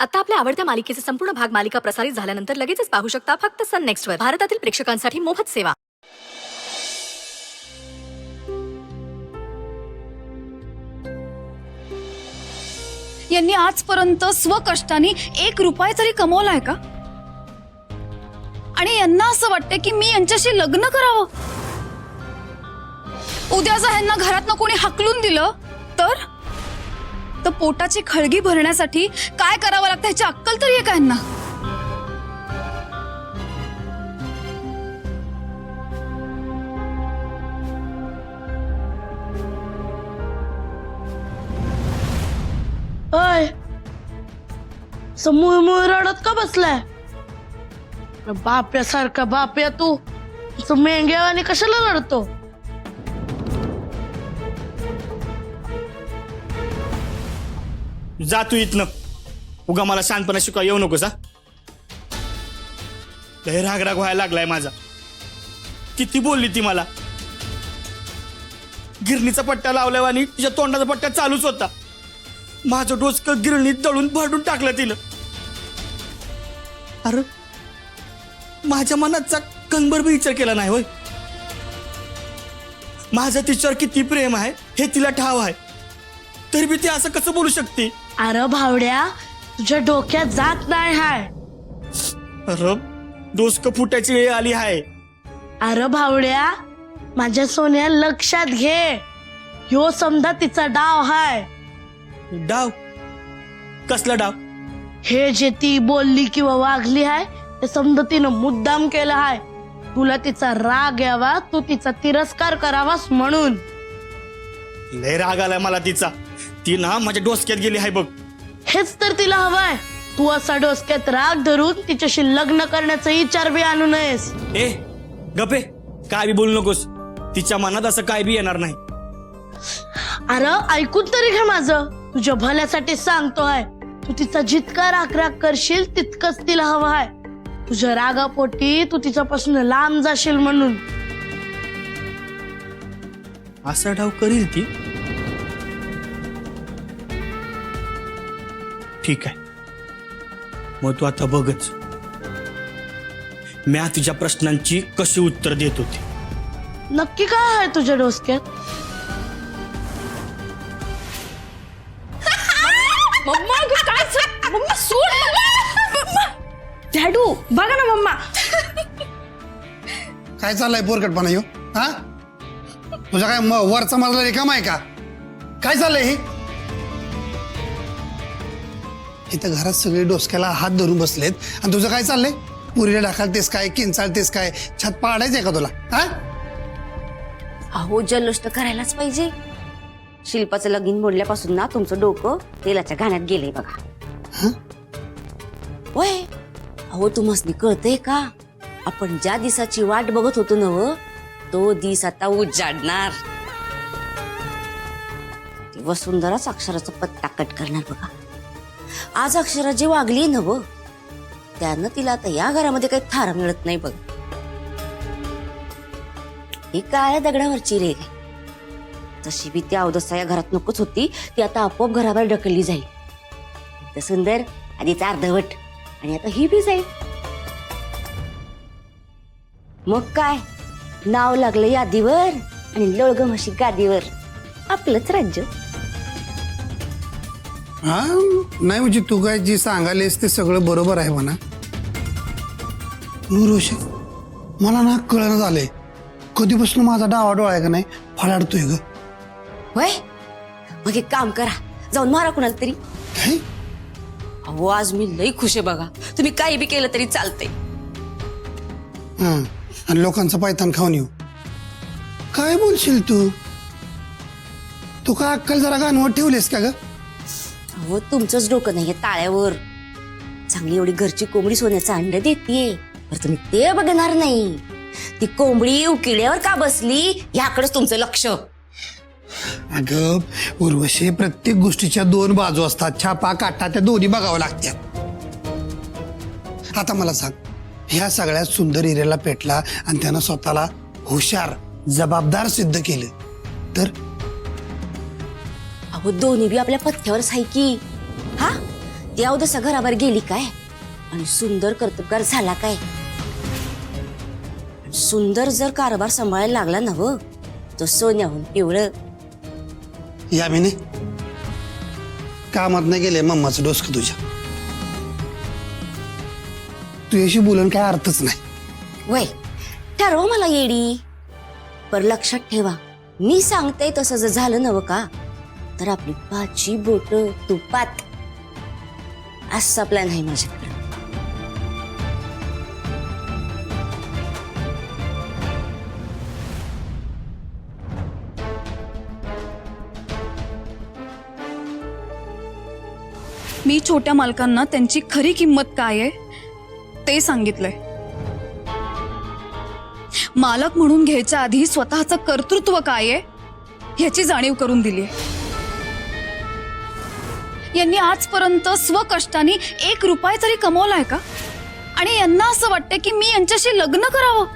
आता आपल्या आवडत्या मालिकेचे संपूर्ण भाग मालिका प्रसारित झाल्यानंतर लगेचच पाहू शकता फक्त सन नेक्स्ट वर. भारतातील प्रेक्षकांसाठी मोफत सेवा. यांनी आजपर्यंत स्वकष्टाने 1 रुपया तरी कमवलाय का? आणि यांना असं वाटतं की मी यांच्याशी लग्न करावं. उद्या जर यांना घरातनं कोणी हाकलून दिलं तर पोटाची खळगी भरण्यासाठी काय करावं लागतं ह्याची अक्कल तरी आहे का यांना? अय समूळ रडत का बसलाय? बाप्यासारखा बाप्या तू मेंग्यावानी कशाला रडतो? जा तू इथनं. उगा मला शांतपणा शिकवा येऊ नकोस. लय राग व्हायला लागलाय माझा. किती बोलली ती मला. गिरणीचा पट्टा लावलाय आणि तिच्या तोंडाचा पट्टा चालूच होता. माझं डोसकं गिरणीत दळून भरडून टाकलं तिनं. अरे माझ्या मनाचा कंगभर बी विचार केला नाही होय. माझं तिच्यावर किती प्रेम आहे हे तिला ठाव आहे, तरी बी ती असं कसं बोलू शकते? अरे भावड्या, तुझ्या डोक्यात जात नाही हाय. अरे डोसकं फुटायची वेळ आली आहे. अरे भावड्या, माझ्या सोन्या लक्षात घे, ह्यो समजा तिचा डाव हाय. डाव? कसला डाव? हे जे ती बोलली किंवा वागली हाय ते समजा तिनं मुद्दाम केलं हाय. तुला तिचा राग यावा, तू तिचा तिरस्कार करावास म्हणून. लय राग आलाय मला तिचा. ती ना माझ्या डोसक्यात गेली आहे बघ. हेच तर तिला हवंय. तू असा डोसक्यात राग धरून तिच्याशी लग्न करण्याचा विचार बी आणू नयेस. ए गपे, काय बी बोलू नकोस. तिच्या मनात असं काय बी येणार नाही. अरे ऐकून तरी घे माझं, तुझ्या भल्यासाठी सांगतोय. तू तिचा जितका राग करशील तितकंच तिला हवं आहे. तुझ्या रागापोटी तू तिच्यापासून लांब जाशील म्हणून. असा डाव करील ती? ठीक आहे, मग तू आता बघच मी तुझ्या प्रश्नांची कशी उत्तर देत होती. नक्की काय आहे तुझ्या डोसक्यात? मम्मा काय मम्मा सोड. डॅडू बघा ना मम्मा. काय चाललंय पोरकटपणा ह्यो? हा, तुझा काय वरचा मजला रिकामा आहे का? काय चाललंय हे? इथं घरात सगळे डोसक्याला हात धरून बसलेत आणि तुझं काय चाललंय? पुरीला ढाकालतेस काय, किंचाळतेस काय? छत पाडायचंय का तुला? हा, अहो जल्लोष तर करायलाच पाहिजे. शिल्पाचं लगीन मोडल्यापासून ना तुमचं डोकं तेलाच्या घाण्यात गेलंय बघा. होय, अहो तुम्हाला कळतंय का? आपण ज्या दिवसाची वाट बघत होतो नव, तो दिस आता उजाडणार. ती वसुंधराच अक्षराचा पत्ता कट करणार बघा. आज अक्षरा जे वागली नव, त्यानं तिला आता या घरामध्ये काही थारा मिळत नाही बघ. ही काळ्या दगडावरची रेग आहे. तशी बी ती अवदसा या घरात नकोच होती. ती आता आपोआप घराबाहेर ढकलली जाईल. तर सुंदर आधीच अर्धवट आणि आता ही बी जाईल. मग काय, नाव लागलं यादीवर आणि लोळग म्हशी गादीवर. आपलंच राज्य. हा, नाही म्हणजे तू काय जी सांगायलेस ते सगळं बरोबर आहे म्हणा. रोशन, मला ना कळणं झालंय कधीपासून माझा डावा डोळा आहे का नाही फळाडतोय ग. होय, मग एक काम करा, जाऊन मारा कुणाला तरी. काय? अहो आज मी लई खुश आहे बघा. तुम्ही काही बी केलं तरी चालतंय. हा, आणि लोकांचं पायतान खाऊन येऊ. काय बोलशील तू? तू काय अक्कल जरा गाणवत ठेवलीस का ग? अहो तुमचंच डोकं नाहीये ताळ्यावर. चांगली एवढी घरची कोंबडी सोन्याचं अंड देतीये, तर तुम्ही ते बघणार नाही. ती कोंबडी उकिड्यावर का बसली याकडेच तुमचं लक्ष. अगं उर्वशी, प्रत्येक गोष्टीच्या 2 बाजू असतात. छापा काटा त्या दोन्ही बघावं लागतात. आता मला सांग, ह्या सगळ्यात सुंदर हिऱ्याला पेटला आणि त्यानं स्वतःला हुशार जबाबदार सिद्ध केलं तर? अहो दोन्ही बी आपल्या पथ्यावरच आहे की. हा, ती अवदसा घराबाहेर गेली काय आणि सुंदर कर्तबगार झाला काय? सुंदर जर कारभार सांभाळायला लागला ना व तो सोन्याहून पिवळं. यामिनी कामात नाही गेले मम्माचं डोसकं तुझ्या. तुझ्याशी बोलून काय अर्थच नाही. वय ठरवा मला येडी, पर लक्षात ठेवा मी सांगते तसं जर झालं नव का तर आपली 5 बोट तुपात. असा प्लॅन आहे माझ्याकडे. मी छोट्या मालकांना त्यांची खरी किंमत काय आहे ते सांगितलंय. मालक म्हणून घ्यायच्या आधी स्वतःचं कर्तृत्व काय आहे ह्याची जाणीव करून दिली. यांनी आजपर्यंत स्वकष्टाने 1 रुपया तरी कमवलाय का? आणि यांना असं वाटतं की मी यांच्याशी लग्न करावं.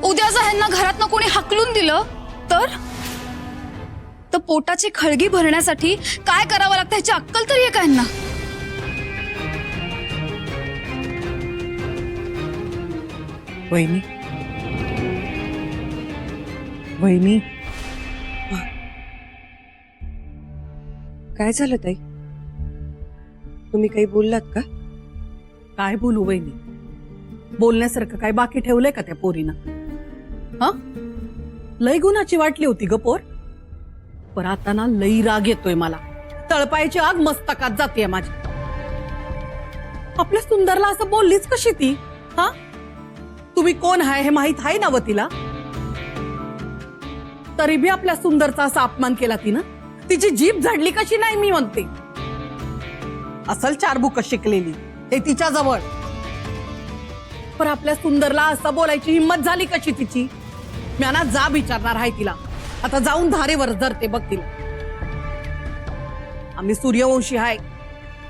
उद्या जर ह्यांना घरातनं कोणी हाकलून दिलं तर पोटाची खळगी भरण्यासाठी काय करावं लागतं ह्याची अक्कल तरी आहे का ह्यांना? वहिनी वहिनी काय झालं ताई? तुम्ही काही बोललात का? काय बोलू वहिनी, बोलण्यासारखं काय बाकी ठेवलंय का त्या पोरीनं? हा लई गुणाची वाटली होती ग पोर, पण आता ना लई राग येतोय मला. तळपायची आग मस्तकात जाते माझी. आपल्या सुंदरला असं बोललीच कशी ती? हा तुम्ही कोण आहे हे माहित आहे ना व तिला? तरी बी आपल्या सुंदरचा असा अपमान केला तिनं. तिची जीभ झाडली कशी नाही मी म्हणते. असल 4 बुक शिकलेली हे तिच्या जवळ, पण आपल्या सुंदरला असं बोलायची हिंमत झाली कशी तिची? मी ना जा विचारणार आहे तिला. आता जाऊन धारेवर धरते बघ तिला. आम्ही सूर्यवंशी आहे,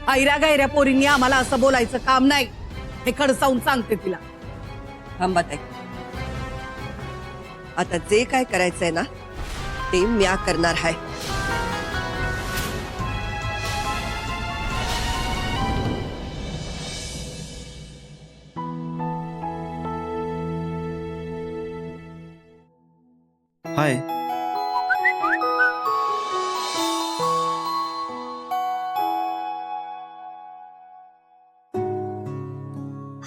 ऐऱ्या गायऱ्या पोरींनी आम्हाला असं बोलायचं काम नाही हे खडसावून सांगते तिला. थांबा ताई, आता जे काय करायचंय ना ते म्या करणार आहे. हाय.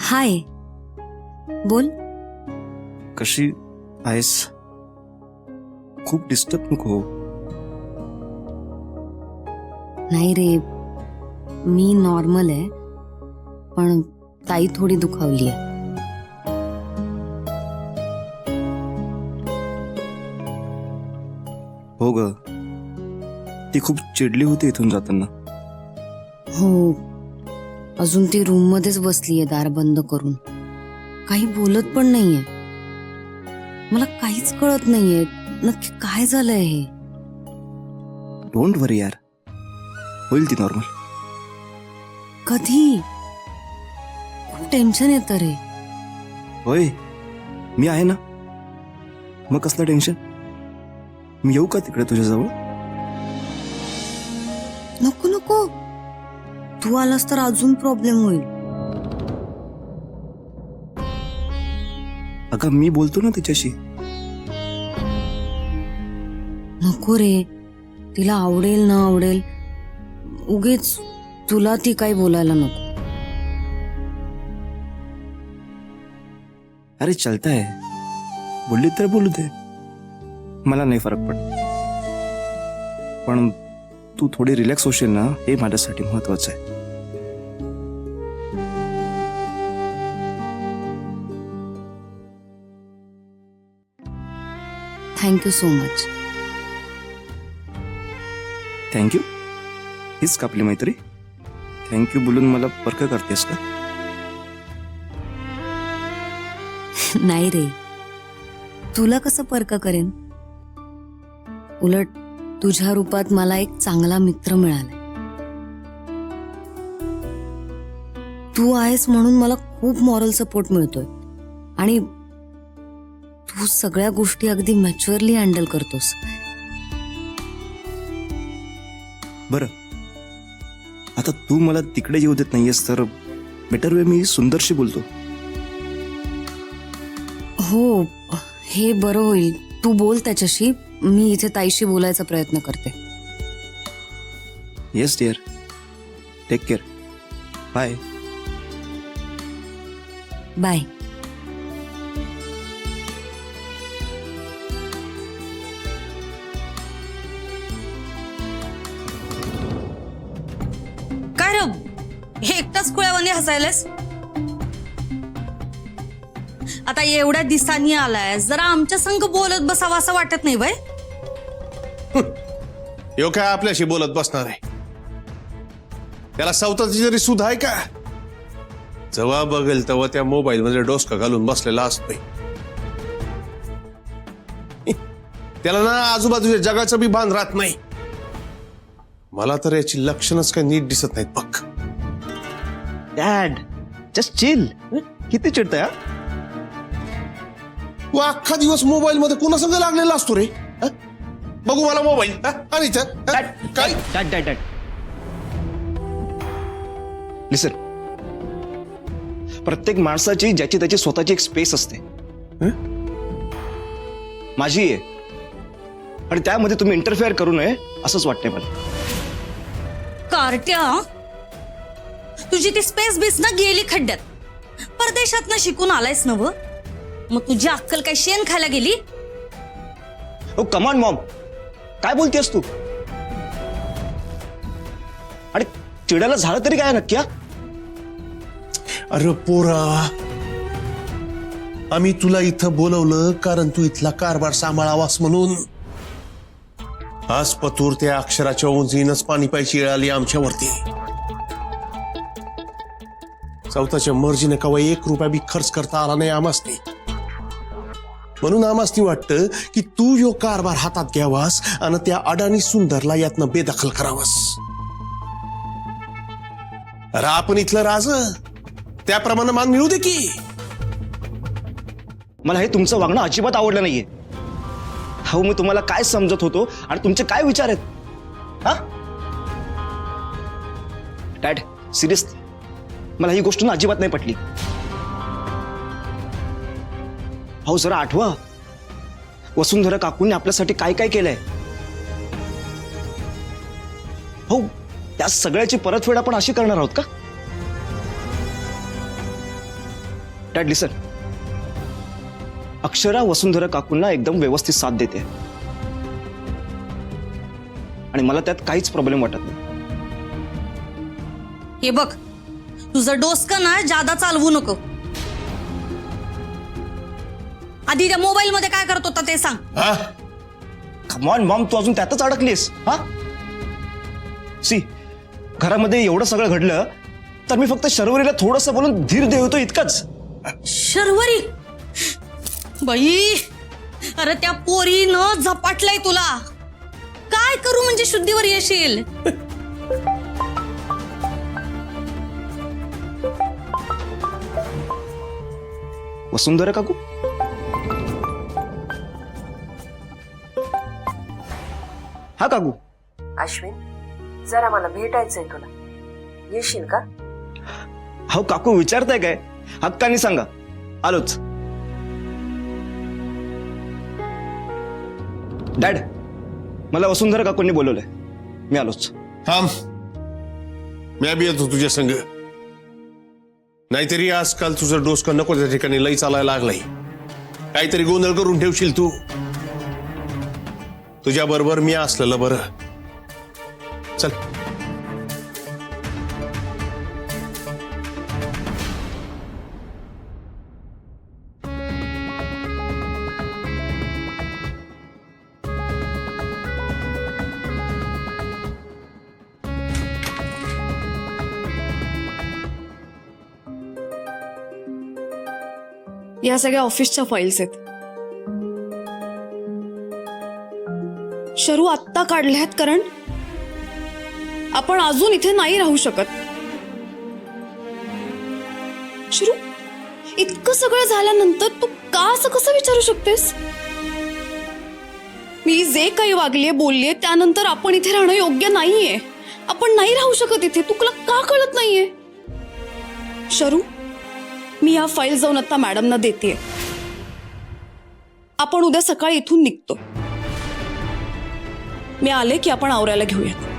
हाय, बोल. कशी आहेस? खूप डिस्टर्ब नको. नाही रे, मी नॉर्मल आहे, पण ताई थोडी दुखावली आहे. हो ग, ती खूप चिडली होती इथून जाताना. हो, अजून ती रूम मध्येच बसलीये दार बंद करून. काही बोलत पण नाहीये. मला काहीच कळत नाहीये नक्की काय झालंय हे. डोंट वरी यार, होईल ती नॉर्मल. कधी? खूप टेन्शन येतं रे. होय, मी आहे ना. मग कसलं टेन्शन? मी येऊ का तिकडे तुझ्याजवळ? नको नको, तू आलास तर अजून प्रॉब्लेम होईल. अगं मी बोलतो ना तिच्याशी. नको रे, तिला आवडेल ना आवडेल, उगीच तुला ती काही बोलायला नको. अरे चलताय, बोलली तर बोलू दे, मला नाही फरक पडत. पण तू थोडी रिलॅक्स होशील ना हे माझ्यासाठी महत्वाचं आहे. Thank you so much. थँक्यू? हीच का आपली मैत्री? थँक्यू बोलून मला परक करतेस का? नाही रे, तुला कसं परक करेन? उलट तुझ्या रूपात मला एक चांगला मित्र मिळाला. तू आहेस म्हणून मला खूप मॉरल सपोर्ट मिळतोय. आणि तू सगळ्या गोष्टी अगदी मॅच्युअरली हँडल करतोस. बरं, आता तू मला तिकडे येऊ देत नाहीयेस तर बेटर वे मी सुंदरशी बोलतो. हो, हे बरं होईल. तू बोल त्याच्याशी, मी इथे ताईशी बोलायचा प्रयत्न करते. Yes dear, take care, bye. Bye. काय र हे एकटाच खुळ्यावानी हसायलास? आता एवढ्या दिवसांनी आलाय, जरा आमच्या संग बोलत बसावं असं वाटत नाही वय? यो काय आपल्याशी बोलत बसणार आहे? त्याला स्वतःची जरी सुध आहे का? जेव्हा बघेल तेव्हा त्या मोबाईल मध्ये डोसका घालून बसलेला असतोय. त्याला ना आजूबाजूच्या जगाचं बी भान राहत नाही. मला तर याची लक्षणच काही नीट दिसत नाहीत बघ. Dad just chill. किती चिडतंय हा? तू अख्खा दिवस मोबाईल मध्ये कोणा संग लागलेला असतो रे? हं? बघू मला मोबाईल. आणि काय डॅड लिसन, प्रत्येक माणसाची ज्याची त्याची स्वतःची एक स्पेस असते. माझी आहे, आणि त्यामध्ये तुम्ही इंटरफेअर करू नये असंच वाटतंय मला. कार्ट्या, तुझी ती स्पेस बीस ना गेली खड्ड्यात. परदेशात ना शिकून आलायस नव, मग तुझी अक्कल काय शेण खायला गेली? ओ कमान मॉम, काय बोलतेस तू? आणि चिडायला झालं तरी काय नक्की? अरे पोरा, आम्ही तुला इथं बोलवलं कारण तू इथला कारभार सांभाळावास म्हणून. आज पतूर त्या अक्षराच्या उंचीनच पाणी पायची वेळ आली आमच्यावरती. स्वतःच्या मर्जीने कवा 1 रुपया बी खर्च करता आला नाही आमासनी. म्हणून आमासनी वाटतं की तू यो कारभार हातात घ्यावास आणि त्या अडाणी सुंदरला यातनं बेदखल करावास. अरे आपण इथलं राज, त्याप्रमाणे मान मिळू दे की. मला हे तुमचं वागणं अजिबात आवडलं नाहीये. हो, मी तुम्हाला काय समजत होतो आणि तुमचे काय विचार आहेत? हा डॅड, सिरियसली मला ही गोष्ट ना अजिबात नाही पटली. हो, जरा आठवा वसुंधरा काकूंनी आपल्यासाठी काय काय केलंय. हो, त्या सगळ्याची परतफेड आपण अशी करणार आहोत का? डॅड लिसन, अक्षरा वसुंधरा काकूंना एकदम व्यवस्थित साथ देते आणि मला त्यात काहीच प्रॉब्लेम वाटत नाही. हे बघ, तुझं डोसकं ना जादा चालवू नको. आधी त्या मोबाईल मध्ये काय करत होता ते सांग. कम ऑन मॉम, तू अजून त्यातच अडकलीस? हा सी, घरामध्ये एवढं सगळं घडलं तर मी फक्त शर्वरीला थोडंसं बोलून धीर देतो इतकंच. शर्वरी बाई, अरे त्या पोरीनं झपाटलंय तुला. काय करू म्हणजे शुद्धीवर येशील? वसुंधरा काकू, हा काकू. अश्विन, जरा मला भेटायचंय तुला, येशील का? हो काकू, विचारताय काय? हक्कानी सांगा, आलोच. डॅड, मला वसुंधरा काकूंनी बोलवलंय, मी आलोच. थांब, मी बी येतो तुझ्या संग. नाहीतरी आजकाल तुझं डोसकं नको त्या ठिकाणी लई चालायला लागलाय. काहीतरी गोंधळ करून ठेवशील तू. तुझ्या बरोबर मी असलेलं बरं. चल. या सगळ्या ऑफिसच्या फाईल्स आहेत. शरू आत्ता काढल्यात कारण आपण अजून इथे नाही राहू शकत. शरू, इतकं सगळं झाल्यानंतर तू का असं कसं विचारू शकतेस? मी जे काही वागलीये बोललीये त्यानंतर आपण इथे राहणं योग्य नाहीये. आपण नाही राहू शकत इथे. तुला का कळत नाहीये? शरू, मी या फाईल जाऊन आता मॅडमना देतेय. आपण उद्या सकाळी इथून निघतो. मी आले की आपण आवरायला घेऊयात.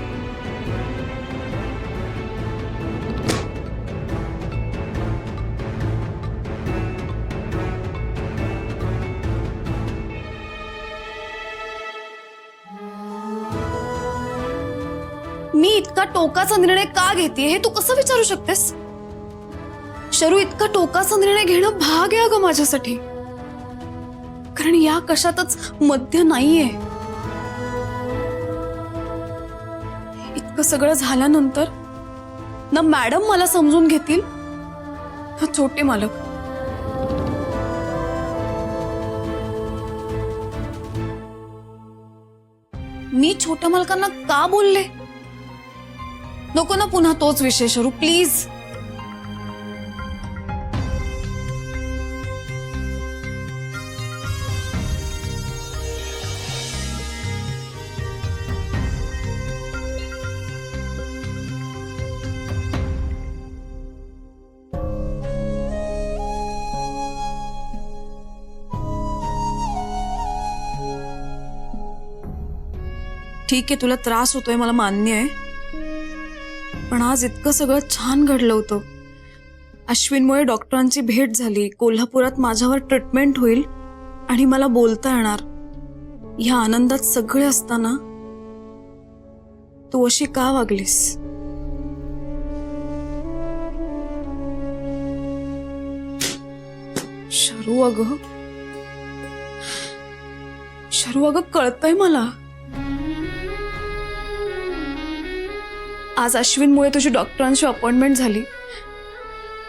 मी इतका टोकाचा निर्णय का घेते हे तू कसं विचारू शकतेस? शरू, इतका टोकाचा निर्णय घेणं भाग आहे अगं माझ्यासाठी. कारण या कशातच मध्य नाहीये. इतकं सगळं झाल्यानंतर ना मॅडम मला समजून घेतील ना छोटे मालक. मी छोट्या मालकांना का बोलले? नको ना पुन्हा तोच विषय शरू, प्लीज. ठीक आहे, तुला त्रास होतोय मला मान्य आहे. पण आज इतकं सगळं छान घडलं होतं. अश्विनमुळे डॉक्टरांची भेट झाली, कोल्हापुरात माझ्यावर ट्रीटमेंट होईल आणि मला बोलता येणार. ह्या आनंदात सगळे असताना तू अशी का वागलीस? शरू अगं कळतंय मला. आज अश्विनमुळे तुझी डॉक्टरांची अपॉइंटमेंट झाली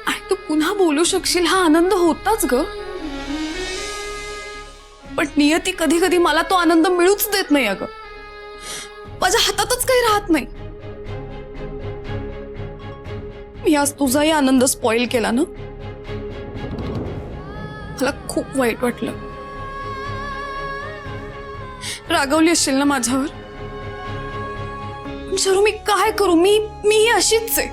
आणि तू पुन्हा बोलू शकशील हा आनंद होताच ग. पण नियती कधी कधी मला तो आनंद मिळूच देत नाही अगं. माझ्या हातातच काही राहत नाही. मी आज तुझाही आनंद स्पॉइल केला ना. मला खूप वाईट वाटलं. रागवली असशील ना माझ्यावर. शरू, मी काय करू? मी अशीच आहे.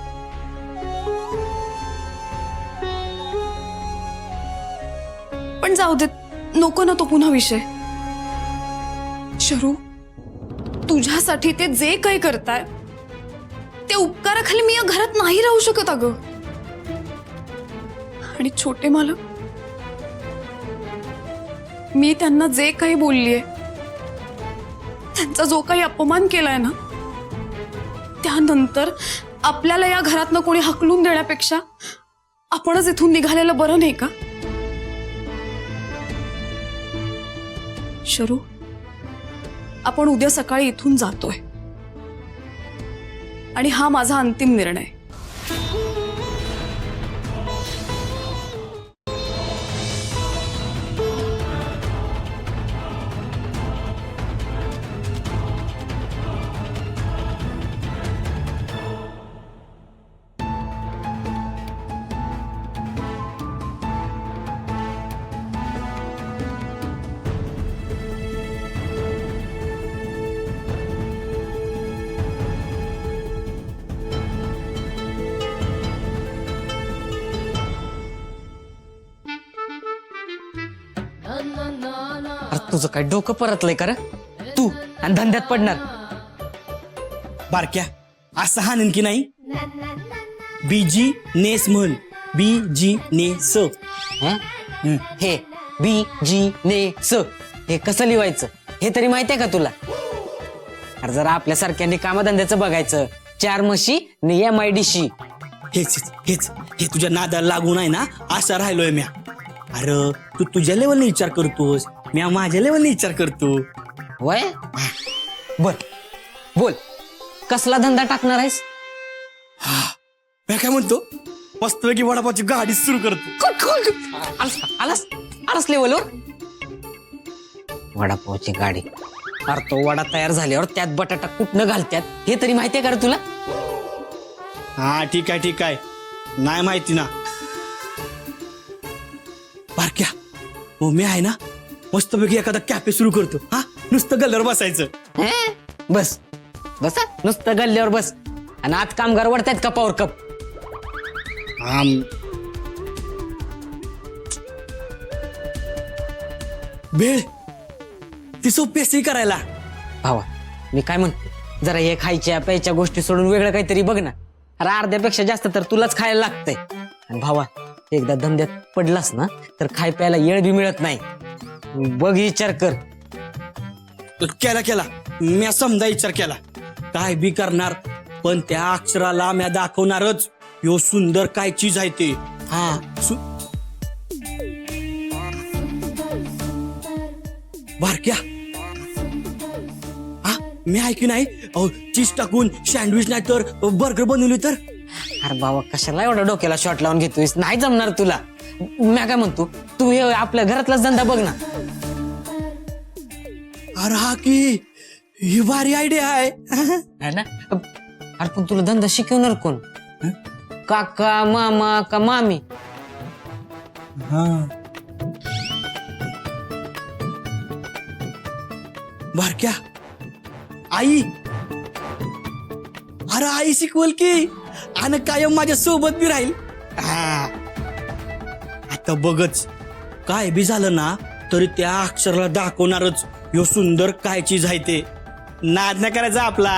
पण जाऊ दे, नको ना तो पुन्हा विषय. शरू, तुझ्यासाठी ते जे काही करताय ते उपकाराखाली मी या घरात नाही राहू शकत अगं. आणि छोटे मालक, मी त्यांना जे काही बोललीये, त्यांचा जो काही अपमान केलाय ना, त्यानंतर आपल्याला या घरातनं कोणी हकलून देण्यापेक्षा आपणच इथून निघालेलं बरं नाही का? शरू, आपण उद्या सकाळी इथून जातोय आणि हा माझा अंतिम निर्णय. तुझं काय डोकं परतलंय का रे? तू आणि धंद्यात पडणार. बारक्या असं हाणन की नाही. बीजी नेस म्हण. बीजी नेस. हे बी जी ने स हे कसं लिहायचं हे तरी माहितीये का तुला? अरे जरा आपल्यासारख्यांनी कामधंद्याचं बघायचं. 4 म्हशी नि MIDC. हेच हे तुझ्या नादाला लागून आहे ना असं राहिलोय म्या. अरे तू तुझ्या लेवलने विचार करतोस, म्या माझ्या लेवलने विचार करतो. वय बोल कसला धंदा टाकणार आहेस? म्या काय म्हणतो, मस्तपैकी वडापावची गाडी सुरू करतो. आलास लेवलवर. वडापावची गाडी. अरे तो वडा तयार झाल्यावर त्यात बटाटा कुठनं घालत्यात हे तरी माहितीये का रे तुला? हा ठीक आहे नाही माहिती ना. मग मी आहे ना मस्तपैकी एखादा कॅफे सुरू करतो हा नुसतं गल्ल्यावर बसायचं. बस बस हा, नुसतं गल्ल्यावर बस. आणि आज कामगार वाढतायत कपावर कप. भेळ ती सोपी असते करायला. भावा मी काय म्हणतो, जरा हे खायच्या प्यायच्या गोष्टी सोडून वेगळं काहीतरी बघ ना. अरे अर्ध्यापेक्षा जास्त तर तुलाच खायला लागतंय. आणि भावा एकदा धंद्यात पडलास ना तर खाय प्यायला येळ बी मिळत नाही. बघ विचार कर. केला म्या समजा विचार केला. काय बी करणार पण त्या अक्षराला म्या दाखवणारच यो सुंदर काय चीज आहे ते. हा बारक्या हा मी ऐकी नाही चीज टाकून सँडविच नाही तर बर्गर बनवली तर. अरे बाबा कशाला एवढा डोक्याला शॉट लावून घेतोयस, नाही जमणार तुला. मी काय म्हणतो, तू हे आपल्या घरातलाच धंदा बघ ना. अरे हा की ही भारी आयडिया आहे. है ना. अरे पण तुला धंदा शिकवणार कोण? काका मामा का मामी? बारक्या आई. अरे आई शिकवल की आणि कायम माझ्या सोबत बी राहील. आता बघच काय बी झालं ना तरी त्या अक्षराला दाखवणारच यो सुंदर काय चीज आहे ते. नाद नाही करायचा आपला.